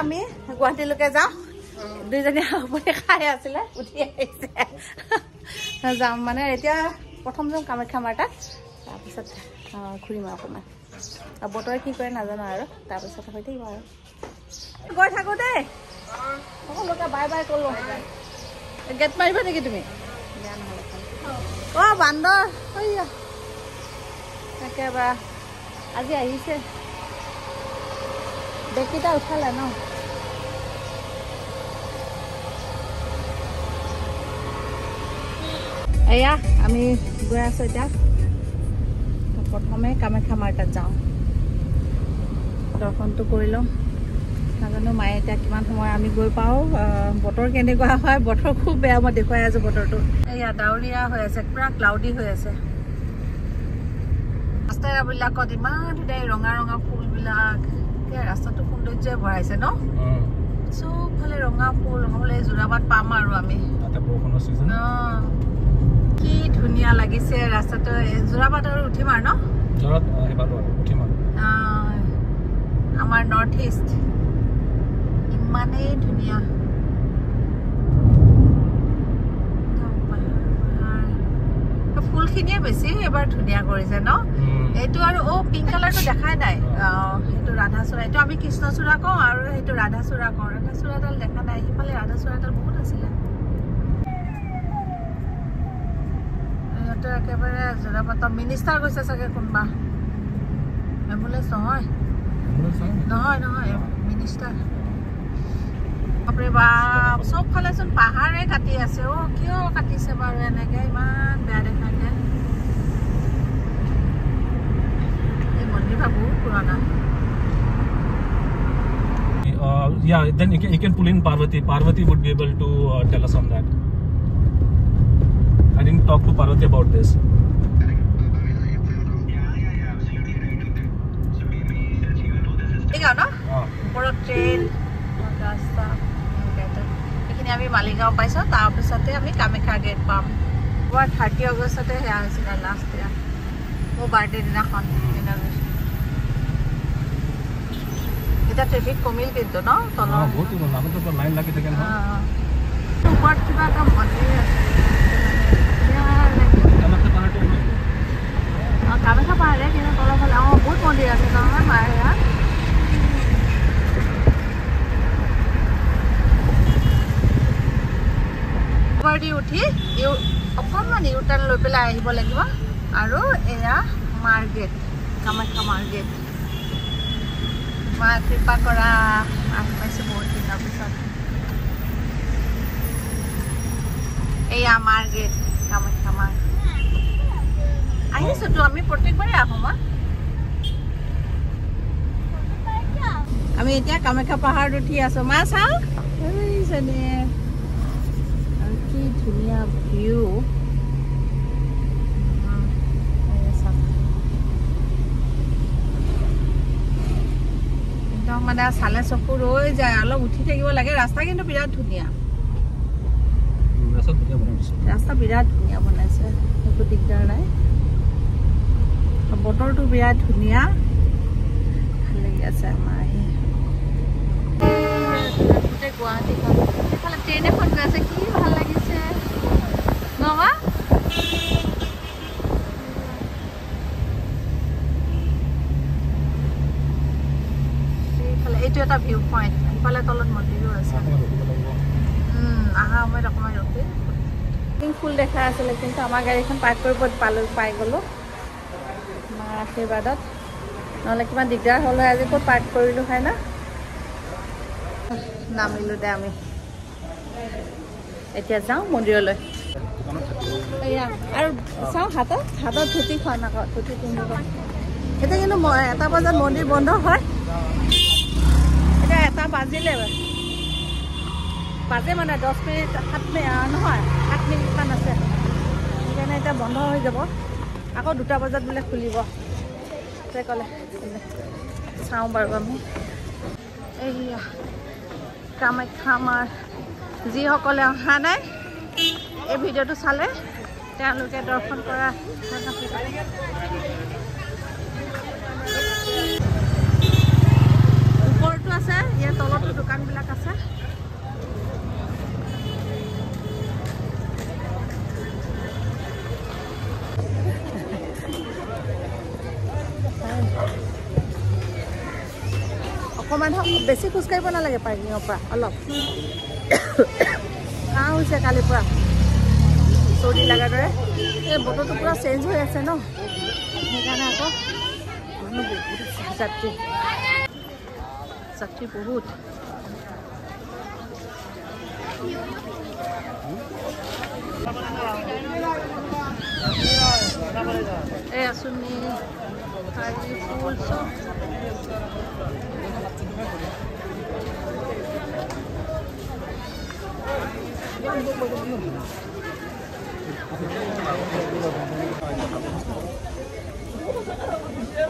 আমি গুৱাহাটীলৈকে যাওঁ দুইজনী আপুনি খাই আছিলে উঠি আহিছে যাম মানে এতিয়া প্ৰথম যাম কামাখ্যা মাৰ তাত তাৰপিছত ঘূৰিম অকণমান বতৰে কি কৰে নাজানো আৰু তাৰপিছত হৈ থাকিব আৰু গৈ থাকো দেই সকলোকে বাই বাই ক'লো গেট মাৰিবা নেকি তুমি অঁ বান্দৰ একেবাৰে আজি আহিছে বেগকেইটা উঠালে ন এয়া আমি গৈ আছো এতিয়া প্ৰথমে কামাখ্যা মাৰ তাত যাওঁ দৰ্শনটো কৰি লওঁ নাজানো মায়ে এতিয়া কিমান সময় আমি গৈ পাওঁ বতৰ কেনেকুৱা হয় বতৰ খুব বেয়া মই দেখুৱাই আছো বতৰটো এয়া ডাৱৰীয়া হৈ আছে পুৰা ক্লাউডি হৈ আছে ৰাস্তাবিলাকত ইমান ধুনীয়া ৰঙা ৰঙা ফুলবিলাক ৰাস্তাটো সৌন্দৰ্য ভৰাইছে ন চবফালে ৰঙা ফুল নহ'লে যোৰাবাট পাম আৰু আমি কি ধুনীয়া লাগিছে ৰাস্তাটো যোৰাবাট আৰু উঠিম আৰু ন আমাৰ নৰ্থ ইষ্ট ইমানেই ধুনীয়া ফুলখিনিয়ে বেছি এবাৰ ধুনীয়া কৰিছে ন এইটো আৰু পিংক কালাৰটো দেখাই নাই সেইটো ৰাধাচূড়া এইটো আমি কৃষ্ণচূড়া কওঁ আৰু সেইটো ৰাধাচূড়া কওঁ ৰাধাচূড়াডাল দেখা নাই সিফালে ৰাধাচূড়াডাল বহুত আছিলে ইহঁতে একেবাৰে যোৰাবাটৰ মিনিষ্টাৰ গৈছে চাগে কোনোবা এম্বুলেঞ্চ নহয় নহয় নহয় মিনিষ্টাৰ বাপৰে বাপ চবফালে চোন পাহাৰে কাটি আছে কিয় কাটিছে বাৰু এনেকে ইমান বেয়া দেখাকে এই মন্দিৰটা বহুত পুৰণা yeah then you can pull in Parvati would be able to tell us on that I didn't talk to Parvati about this ঠিক আছে ন ওপৰত ট্ৰেইন ৰাস্তা এইখিনি আমি মালিগাঁও পাইছোঁ তাৰপিছতে আমি কামাখ্যা গেট পাম 30 আগষ্টতে সেয়া হৈছিলে লাষ্ট ইয়াৰ মোৰ বাৰ্থডে দিনাখন এতিয়া ট্ৰেফিক কমিল কিন্তু ন ওপৰত কিবা এটা মন্দিৰ আছে কামাখ্যা পাহাৰে কিন্তু তলৰ ফালে বহুত মন্দিৰ আছে নহয় মাৰ ইয়াত দি উঠি অকণমান ইউটাৰ্ণ লৈ পেলাই আহিব লাগিব আৰু এয়া মাৰ গেট কামাখ্যা মাৰ গেট মা কৃপা কৰা আহি পাইছোঁ বহুত দিনৰ পিছত এয়া মাৰ গেট কামাখ্যা মাৰ আহিছোঁতো আমি প্ৰত্যেকবাৰে আহোঁ মা আমি এতিয়া কামাখ্যা পাহাৰত উঠি আছোঁ মা চাওঁ কি ধুনীয়া ভিউ একদম মানে চালে চকু ৰৈ যায় অলপ উঠি থাকিব লাগে ৰাস্তা কিন্তু বিৰাট ধুনীয়া ৰাস্তা বিৰাট ধুনীয়া বনাইছে একো দিগদাৰ নাই বতৰটো বিৰাট ধুনীয়া ভাল লাগি আছে আমাৰ আহি গোটেই গুৱাহাটীখন এইফালে ট্ৰেইন এখন গৈ আছে কি ভাল লাগিছে নমা এইফালে এইটো এটা ভিউ পইণ্ট এইফালে তলত মন্দিৰো আছে অহা সময়ত অকণমান ৰখি ফুল দেখা আছিলে কিন্তু আমাৰ গাড়ীখন পাৰ্ক কৰিব পাই গ'লোঁ মাৰ আশীৰ্বাদত নহ'লে কিমান দিগদাৰ হ'ল হয় আজি ক'ত পাৰ্ক কৰিলোঁ হয় না নামিলোঁ দে আমি এতিয়া যাওঁ মন্দিৰলৈ এয়া আৰু চাওঁ হাতত ধুতি খোৱা নাখাওঁ ধুতি পিন্ধিব এতিয়া কিন্তু 1 বজাত মন্দিৰ বন্ধ হয় এতিয়া 1 বাজিলে বাজে মানে 10 মিনিট 7 মিনিট নহয় 8 মিনিটমান আছে সেইকাৰণে এতিয়া বন্ধ হৈ যাব আকৌ 2 বজাত বোলে খুলিব ক'লে চাওঁ বাৰু আমি এইয়া কামাখ্যা মাৰ যিসকলে অহা নাই এই ভিডিঅ'টো চালে তেওঁলোকে দৰ্শন কৰা ওপৰটো আছে আছে ইয়াৰ তলতো দোকানবিলাক আছে অকণমান বেছি খোজকাঢ়িব নালাগে পাৰ্কিঙৰ পৰা অলপ কাহ হৈছে কালিৰ পৰা চৰ্দি লগাৰ দৰে এই বতৰটো পূৰা চেঞ্জ হৈ আছে ন সেইকাৰণে আকৌ মানুহ বহুত যাত্ৰী বহুত এই আঁচনি শাৰী ফুল চব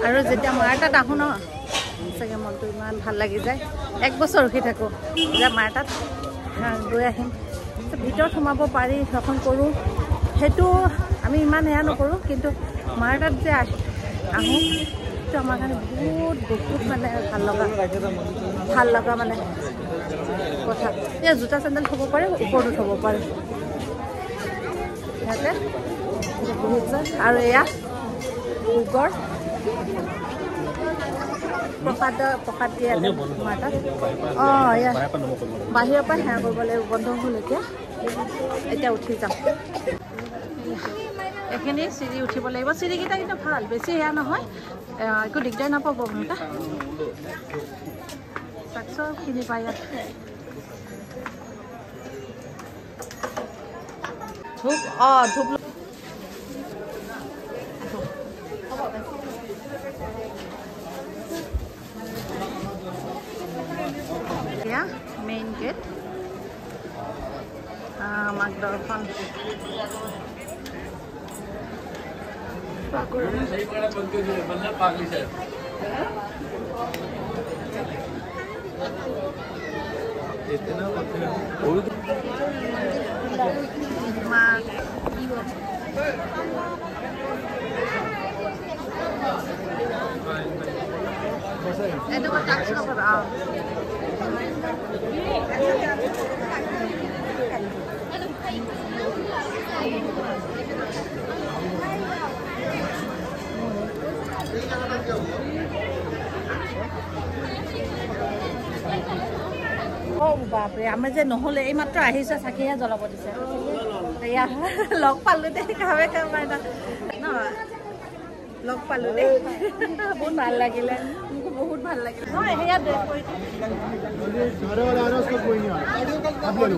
আৰু যেতিয়া মাৰ তাত আহোঁ ন চাগে মনটো ইমান ভাল লাগি যায় 1 বছৰ ৰখি থাকোঁ যে মাৰ তাত গৈ আহিম ভিতৰত সোমাব পাৰি দৰ্শন কৰোঁ সেইটো আমি ইমান এয়া নকৰোঁ কিন্তু মাৰ তাত যে আহোঁ সেইটো আমাৰ কাৰণে বহুত মানে ভাল লগা মানে কথা এয়া জোতা চেণ্ডেল থ'ব পাৰে ওপৰতো থ'ব পাৰে ইয়াতে বহুত আৰু এয়া ভোগৰ প্ৰসাদ দিয়ে আমাৰ তাত অঁ ইয়াত বাহিৰৰ পৰা সেৱা কৰিব লাগিব বন্ধ হ'ল এতিয়া উঠি যাম এইখিনি চিৰি উঠিব লাগিব চিৰিকেইটা কিন্তু ভাল বেছি সেয়া নহয় একো দিগদাৰ নাপাব আপোনালোকে তাক চব কিনি পায় ইয়াত ধূপ ধূপ মেইন গেট আমাক দৰ্শন itu tak suka berapa? Oh bapak, আমি যে নহলে এই মাত্র আহিছে চাকিহে জ্বলাব দিছে এয়া লগ পালো দে কামে কামাই না লগ পালো দে বহুত ভাল লাগিলে বহুত ভাল লাগিলে মই হেয়া দে কই सारे वाले आ रहे उसको कोई नहीं आ रहा आप ले लो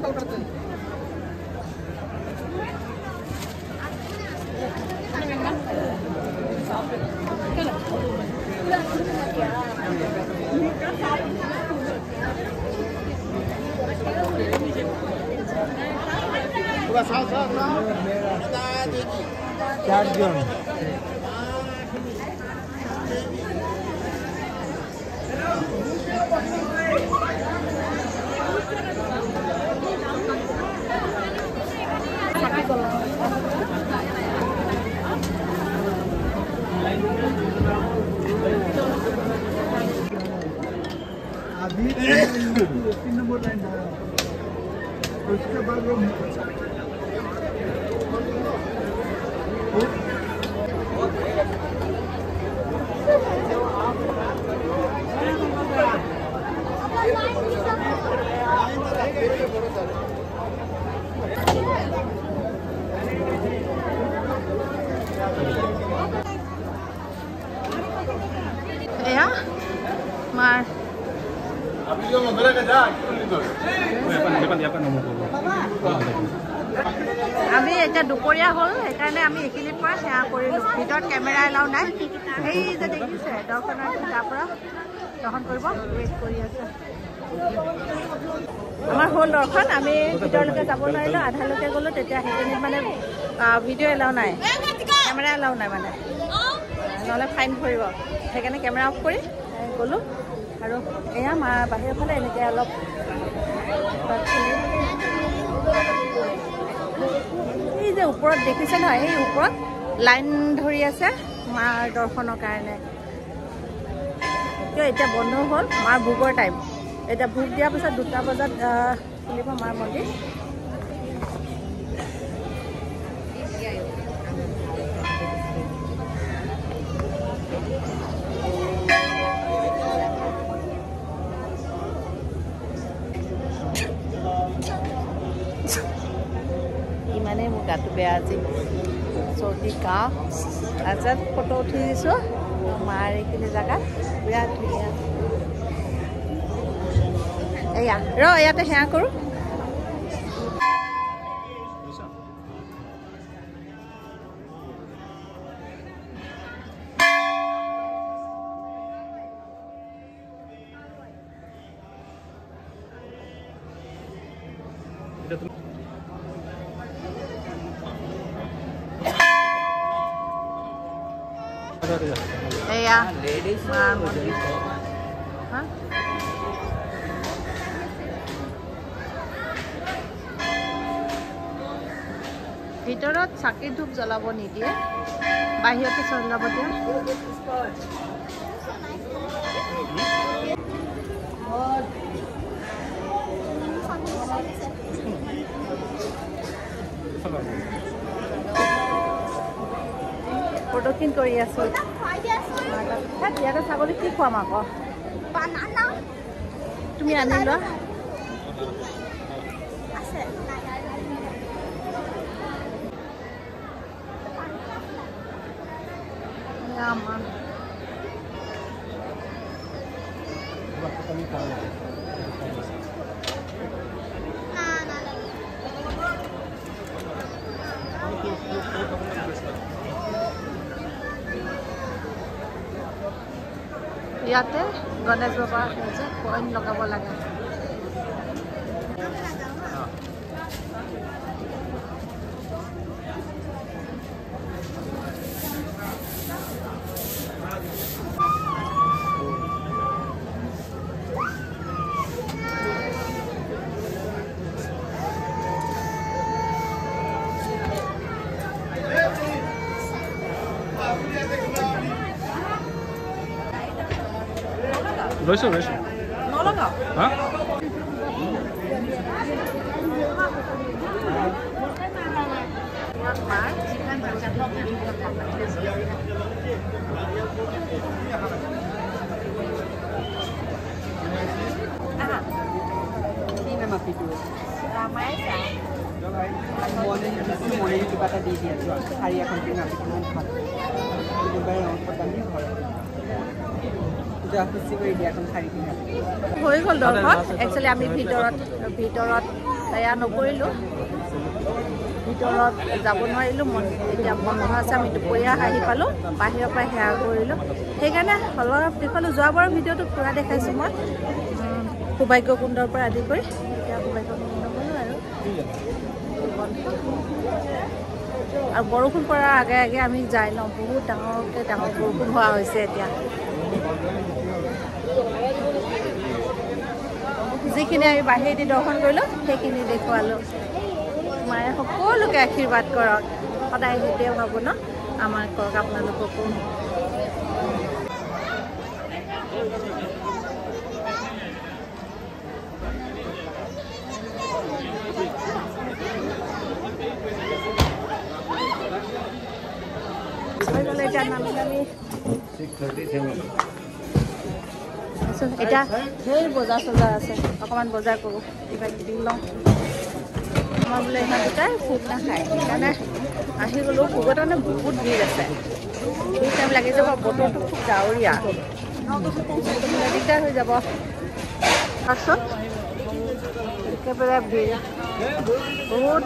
अभी 3 नंबर लाइन है उसके बाद वो ya mar अभी जो मेरा का जा depan nomor আমি এটা দুপৰীয়া হ'ল সেইকাৰণে আমি এইখিনিৰ পৰা সেৱা কৰিলোঁ ভিতৰত কেমেৰা এলাও নাই সেই যে দেখিছে দৰ্শনৰ তাৰ পৰা দৰ্শন কৰিব ৱেইট কৰি আছে আমাৰ হ'ল দৰ্শন আমি ভিতৰলৈকে যাব নোৱাৰিলোঁ আধালৈকে গ'লোঁ তেতিয়া সেইখিনিত মানে ভিডিঅ' এলাও নাই কেমেৰা এলাও নাই মানে নহ'লে ফাইন ভৰিব সেইকাৰণে কেমেৰা অফ কৰি গ'লোঁ আৰু এয়া বাহিৰৰ ফালে এনেকৈ অলপ এই যে ওপৰত দেখিছে নহয় সেই ওপৰত লাইন ধৰি আছে মাৰ দৰ্শনৰ কাৰণে কিয় এতিয়া বন্ধ হ'ল মাৰ ভোগৰ টাইম এতিয়া ভোগ দিয়াৰ পিছত 2টা বজাত খুলিব মাৰ মন্দিৰ। ইমানেই মোৰ গাটো বেয়া আজি, চৰ্দি কাহ। তাৰপিছত ফটো উঠি দিছোঁ মাৰ এইখিনি জেগাত, বিৰাট ধুনীয়া। এয়া ইয়াতে সেৱা কৰোঁ। এয়া মাৰ মন্দিৰ। ভিতৰত চাকি ধূপ জ্বলাব নিদিয়ে, বাহিৰতে জ্বলাব দিয়ে। প্ৰদক্ষিণ কৰি আছো। ইয়াতে ছাগলী কি খুৱাম আকৌ? তুমি আনি লোৱা। ইয়াতে গণেশ বাবা কইন লগাব লাগে। লৈছো নলগাও। হা মনে কিবা এটা দি দিয়া শাৰী এখন কিনি আমি কিমান ভাল দুবাৰ প্ৰদান কৰে খুচি কৰি দিয়া এখন শাৰী কিনি হৈ গ'ল দৰ্শক। একচুৱেলি আমি ভিতৰত এয়া নকৰিলোঁ, ভিতৰত যাব নোৱাৰিলোঁ। এতিয়া বন্ধ আছে, আমি দুপৰীয়া আহি পালোঁ, বাহিৰৰ পৰা সেৱা কৰিলোঁ। সেইকাৰণে অলপ দেখুৱালোঁ। যোৱাবাৰৰ ভিডিঅ'টো পূৰা দেখাইছোঁ মই, সৌভাগ্য কুণ্ডৰ পৰা আদি কৰি। এতিয়া সৌভাগ্য কুণ্ড গ'লোঁ আৰু বৰষুণ পৰাৰ আগে আগে আমি যাই লওঁ। বহুত ডাঙৰ বৰষুণ হোৱা হৈছে এতিয়া। যিখিনি আমি বাহিৰেদি দৰ্শন কৰিলোঁ সেইখিনি দেখুৱালোঁ। মায়ে সকলোকে আশীৰ্বাদ কৰক, সদায় সেইটোৱে ভাবোঁ ন, আমাক কৰক, আপোনালোককো। এতিয়া নামি এতিয়া ঢেৰ বজাৰ চজাৰ আছে, অকণমান বজাৰ কৰোঁ, কিবা কিবি লওঁ। আমাৰ বোলে ইমান দুটাই ভোগ নাখায়, সেইকাৰণে আহি গ'লোঁ। ভোগত মানে বহুত ভিৰ আছে, ভিৰ টাইম লাগি যাব। বতৰটো খুব ডাৱৰীয়া, দিগদাৰ হৈ যাব। তাৰপিছত একেবাৰে ভিৰ, বহুত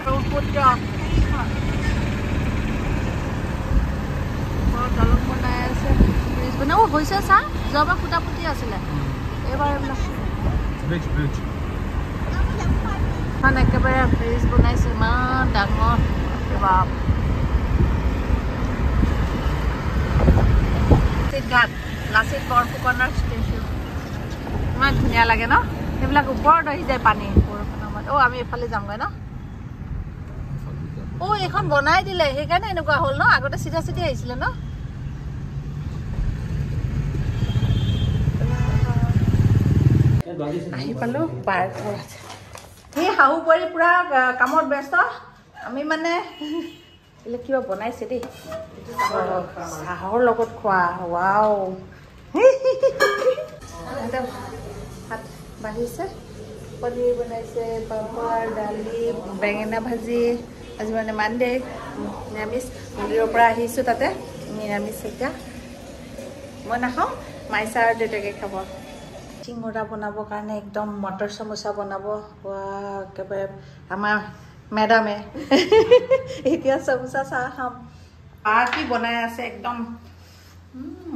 ব্ৰহ্মপুত্ৰ দলং বনাই আছে, ব্ৰিজ বনাই হৈছে। চাহ যোৱাবাৰ ফুটা ফুটি আছিলে, এইবাৰ এইবিলাক একেবাৰে ব্ৰিজ বনাইছে, ইমান ডাঙৰ। ঘাট লাচিত বৰফুকনৰ ষ্টেচু, ইমান ধুনীয়া লাগে ন। সেইবিলাক ওপৰত আহি যায় পানী বৰষুণৰ সময়ত। আমি এইফালে যামগৈ ন। এইখন বনাই দিলে, সেইকাৰণে এনেকুৱা হ'ল ন। আগতে চিধা চিধি আহিছিলে ন। আহি পালোঁ পাৰ্কত সেই শাহু বোৱাৰী পূৰা কামত ব্যস্ত আমি মানে কিবা বনাইছে দেই চাহৰ লগত খোৱা ৱাও ভাত বাঢ়িছে পনীৰ বনাইছে পাপৰ দালি বেঙেনা ভাজি আজি মানে মানডে নিৰামিষ মন্দিৰৰ পৰা আহিছোঁ তাতে নিৰামিষ এতিয়া মই নাখাওঁ মাইচা আৰু দেউতাকে খাব চিঙৰা বনাবৰ কাৰণে একদম মটৰ চামোচা বনাব একেবাৰে আমাৰ মেডামে এতিয়া চামোচা চাহ খাম কি বনাই আছে একদম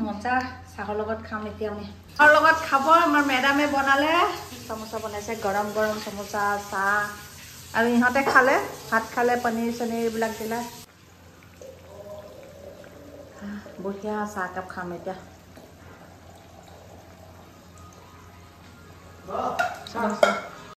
মজা চাহৰ লগত খাম এতিয়া আমি চাহৰ লগত খাব আমাৰ মেডামে বনালে চামোচা বনাইছে গৰম গৰম চামোচা চাহ আৰু ইহঁতে খালে ভাত খালে পনীৰ চনীৰ এইবিলাক দিলে বঢ়িয়া চাহকাপ খাম এতিয়া চলক